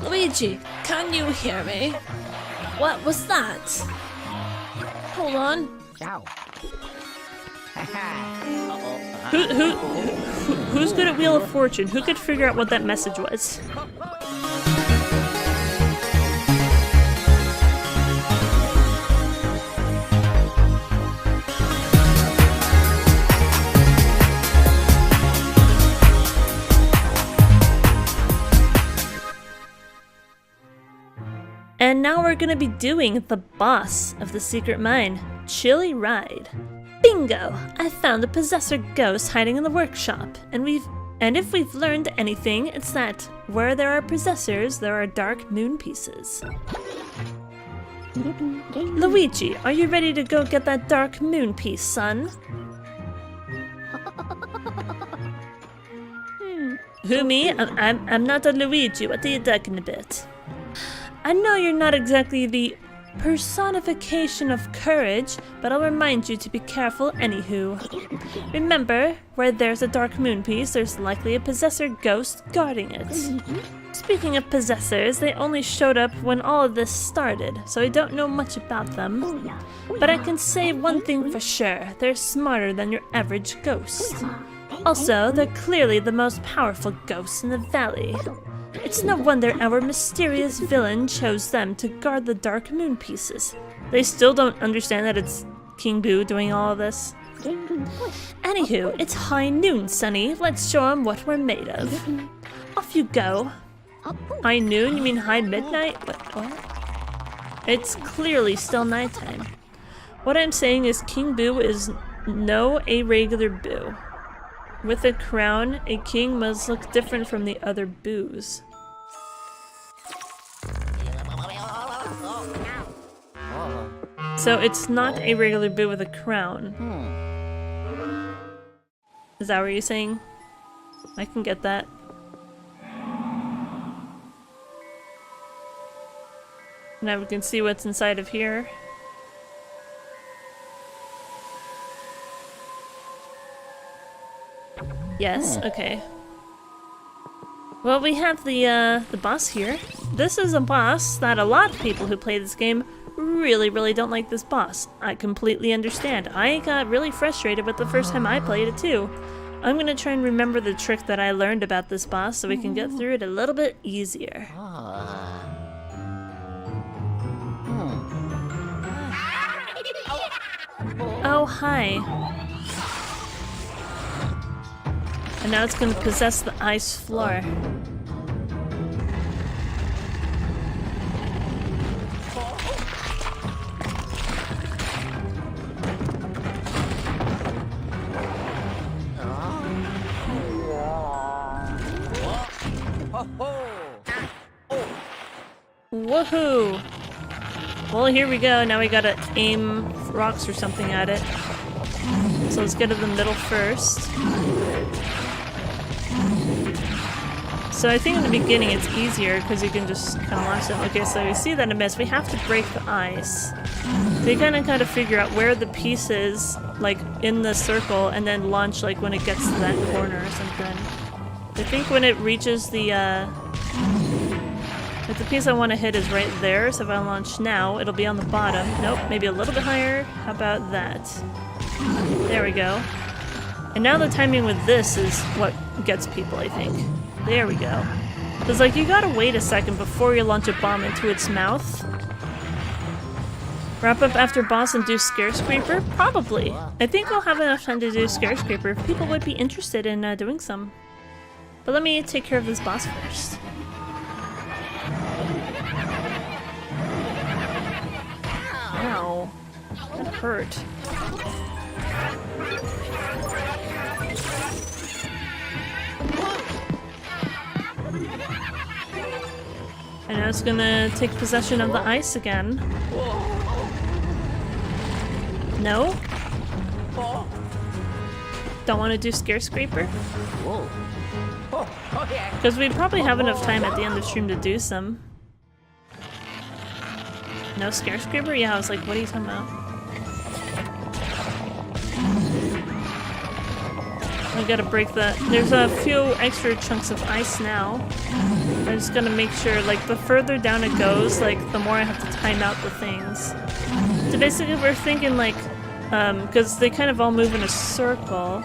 Luigi, can you hear me? What was that? Hold on. Who's good at Wheel of Fortune? Who could figure out what that message was? And now we're gonna be doing the boss of the secret mine, Chilly Ride. Bingo! I found a possessor ghost hiding in the workshop, and if we've learned anything, it's that where there are possessors, there are dark moon pieces. Luigi, are you ready to go get that dark moon piece, son? Who, me? I'm not a Luigi. What are you talking about? I know you're not exactly the personification of courage, but I'll remind you to be careful anywho. Remember, where there's a dark moon piece, there's likely a possessor ghost guarding it. Speaking of possessors, they only showed up when all of this started, so I don't know much about them. But I can say one thing for sure, they're smarter than your average ghost. Also, they're clearly the most powerful ghosts in the valley. It's no wonder our mysterious villain chose them to guard the dark moon pieces. They still don't understand that it's King Boo doing all of this. Anywho, it's high noon, Sonny. Let's show him what we're made of. Off you go. High noon? You mean high midnight? What? It's clearly still nighttime. What I'm saying is King Boo is no a regular Boo. With a crown, a king must look different from the other Boos. So it's not a regular Boo with a crown. Is that what you're saying? I can get that. Now we can see what's inside of here. Yes, okay. Well, we have the boss here. This is a boss that a lot of people who play this game really don't like this boss. I completely understand. I got really frustrated with the first time I played it too. I'm gonna try and remember the trick that I learned about this boss so we can get through it a little bit easier. Oh, hi. And now it's gonna possess the ice floor. Woohoo! Well, here we go. Now we gotta aim rocks or something at it. So let's get to the middle first. So I think in the beginning it's easier because you can just kind of launch them. Okay, so you see that a miss. We have to break the ice. So you kind of gotta figure out where the piece is, like in the circle, and then launch like when it gets to that corner or something. I think when it reaches the like the piece I want to hit is right there, so if I launch now, it'll be on the bottom. Nope, maybe a little bit higher. How about that? There we go. And now the timing with this is what gets people, I think. There we go. Because, like, you gotta wait a second before you launch a bomb into its mouth. Wrap up after boss and do Scarescraper? Probably. I think we'll have enough time to do Scarescraper if people would be interested in doing some. But let me take care of this boss first. Ow. That hurt. And now it's gonna take possession of the ice again. No? Don't want to do Scarescraper? Because we probably have enough time at the end of the stream to do some. No Scarescraper? Yeah, I was like, what are you talking about? I gotta break that. There's a few extra chunks of ice now. I'm just gonna make sure, like, the further down it goes, like, the more I have to time out the things. So basically we're thinking, like, because they kind of all move in a circle.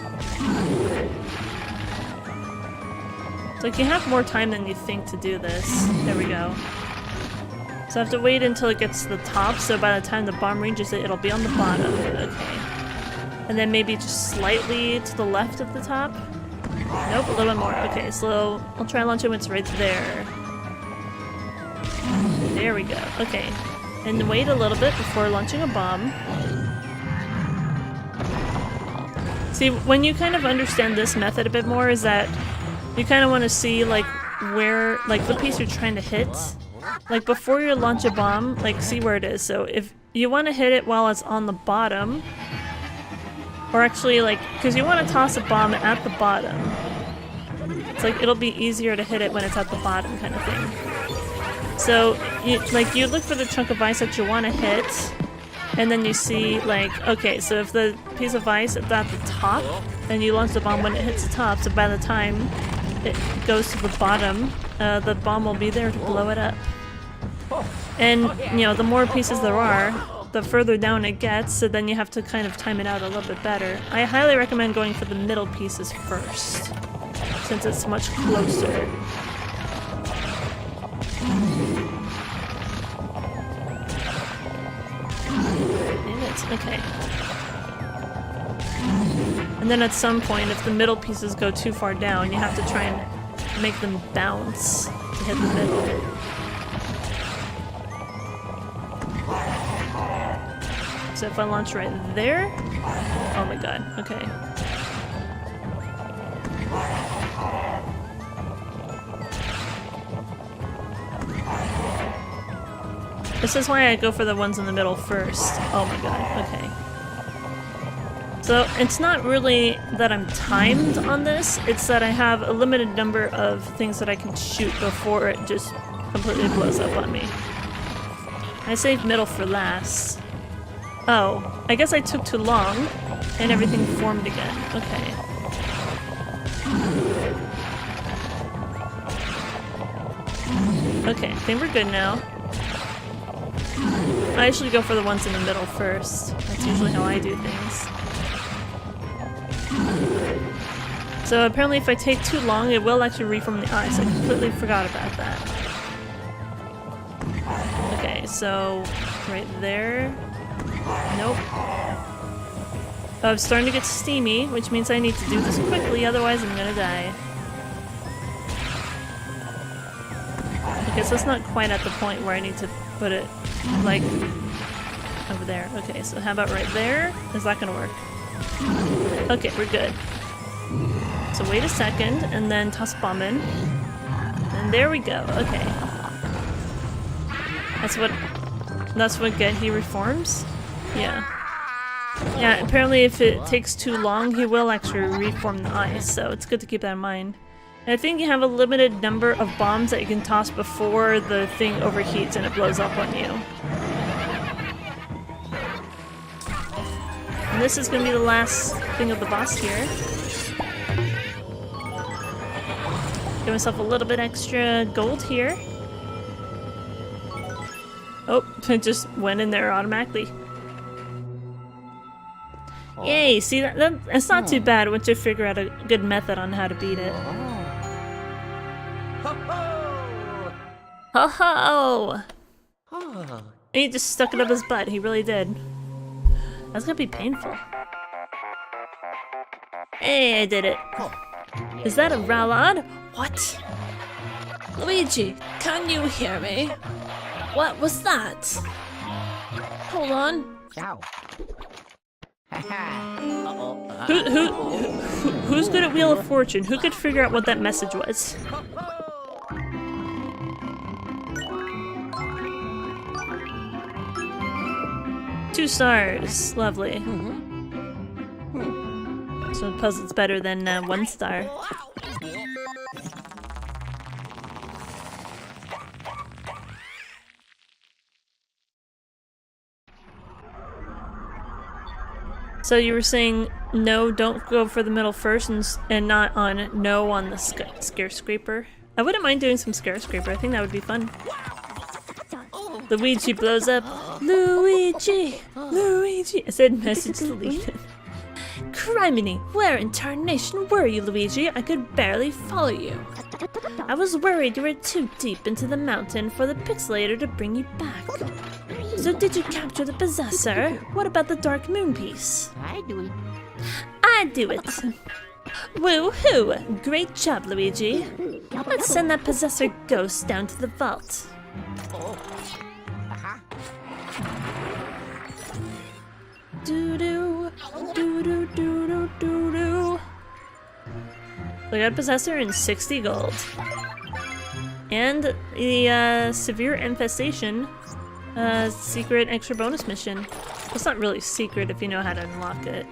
It's like you have more time than you think to do this. There we go. So I have to wait until it gets to the top, so by the time the bomb reaches it, it'll be on the bottom. Okay. And then maybe just slightly to the left of the top? Nope, a little bit more. Okay, so I'll try and launch it when it's right there. There we go. Okay. And wait a little bit before launching a bomb. See, when you kind of understand this method a bit more, is that you kind of want to see, like, where, like, the piece you're trying to hit. Like, before you launch a bomb, like, see where it is. So if you want to hit it while it's on the bottom, or actually, like, because you want to toss a bomb at the bottom. It's like, it'll be easier to hit it when it's at the bottom kind of thing. So, you look for the chunk of ice that you want to hit, and then you see, like, okay, so if the piece of ice is at the top, and you launch the bomb when it hits the top, so by the time it goes to the bottom, the bomb will be there to blow it up. And, you know, the more pieces there are, the further down it gets, so then you have to kind of time it out a little bit better. I highly recommend going for the middle pieces first, since it's much closer. Damn it, okay. And then at some point, if the middle pieces go too far down, you have to try and make them bounce to hit the middle. So if I launch right there... Oh my god, okay. This is why I go for the ones in the middle first. Oh my god, okay. So it's not really that I'm timed on this, it's that I have a limited number of things that I can shoot before it just completely blows up on me. I saved middle for last. Oh, I guess I took too long and everything formed again. Okay. Okay, I think we're good now. I usually go for the ones in the middle first. That's usually how I do things. So apparently if I take too long, it will actually reform the ice. I completely forgot about that. Okay, so right there. Nope. Oh, it's starting to get steamy, which means I need to do this quickly, otherwise I'm gonna die. Okay, so it's not quite at the point where I need to put it, like, over there. Okay, so how about right there? Is that gonna work? Okay, we're good. So wait a second, and then toss bomb in. And there we go, okay. That's what get he reforms? Yeah. Yeah, apparently if it takes too long, he will actually reform the ice, so it's good to keep that in mind. And I think you have a limited number of bombs that you can toss before the thing overheats and it blows up on you. And this is going to be the last thing of the boss here. Give myself a little bit extra gold here. Oh, it just went in there automatically. Yay, see, that's not too bad once you figure out a good method on how to beat it. Ho ho! And he just stuck it up his butt, he really did. That's gonna be painful. Hey, I did it. Is that a Rallad? What? Luigi, can you hear me? What was that? Hold on. Who's good at Wheel of Fortune? Who could figure out what that message was? 2 stars. Lovely. So I suppose it's better than 1 star. So you were saying no, don't go for the middle first and not on no on the skyscraper? I wouldn't mind doing some skyscraper. I think that would be fun. Luigi blows up. Luigi! Luigi! I said message deleted. Criminy! Where in tarnation were you, Luigi? I could barely follow you. I was worried you were too deep into the mountain for the pixelator to bring you back. So did you capture the possessor? What about the dark moon piece? I do it. Woo-hoo! Great job, Luigi. Let's send that possessor ghost down to the vault. Doo-doo, doo-doo, doo-doo, doo-doo. We got a possessor and 60 gold. And the severe infestation secret extra bonus mission. It's not really secret if you know how to unlock it.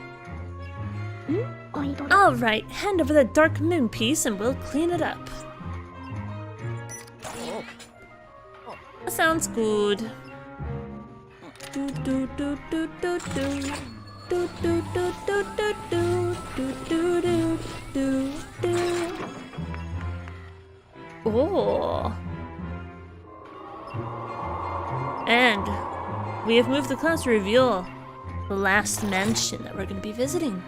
Alright, hand over the dark moon piece and we'll clean it up. That sounds good. Do do do do do do do do do do do do do do do do. Oh. And we have moved the class to reveal the last mansion that we're going to be visiting.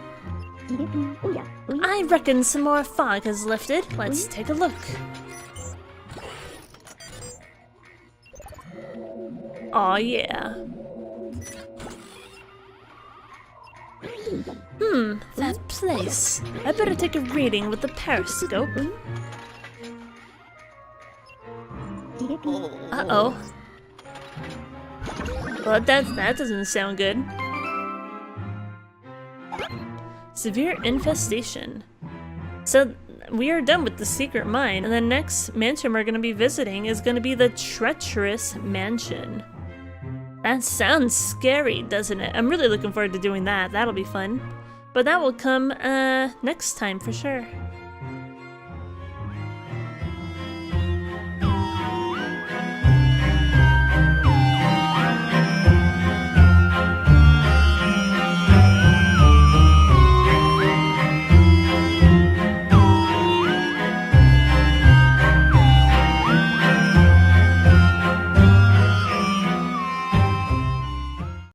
I reckon some more fog has lifted. Let's take a look. Aw, yeah. That place. I better take a reading with the periscope. Uh-oh. Well, that doesn't sound good. Severe infestation. So we are done with the secret mine, and the next mansion we're going to be visiting is going to be the treacherous mansion. That sounds scary, doesn't it? I'm really looking forward to doing that. That'll be fun. But that will come next time for sure.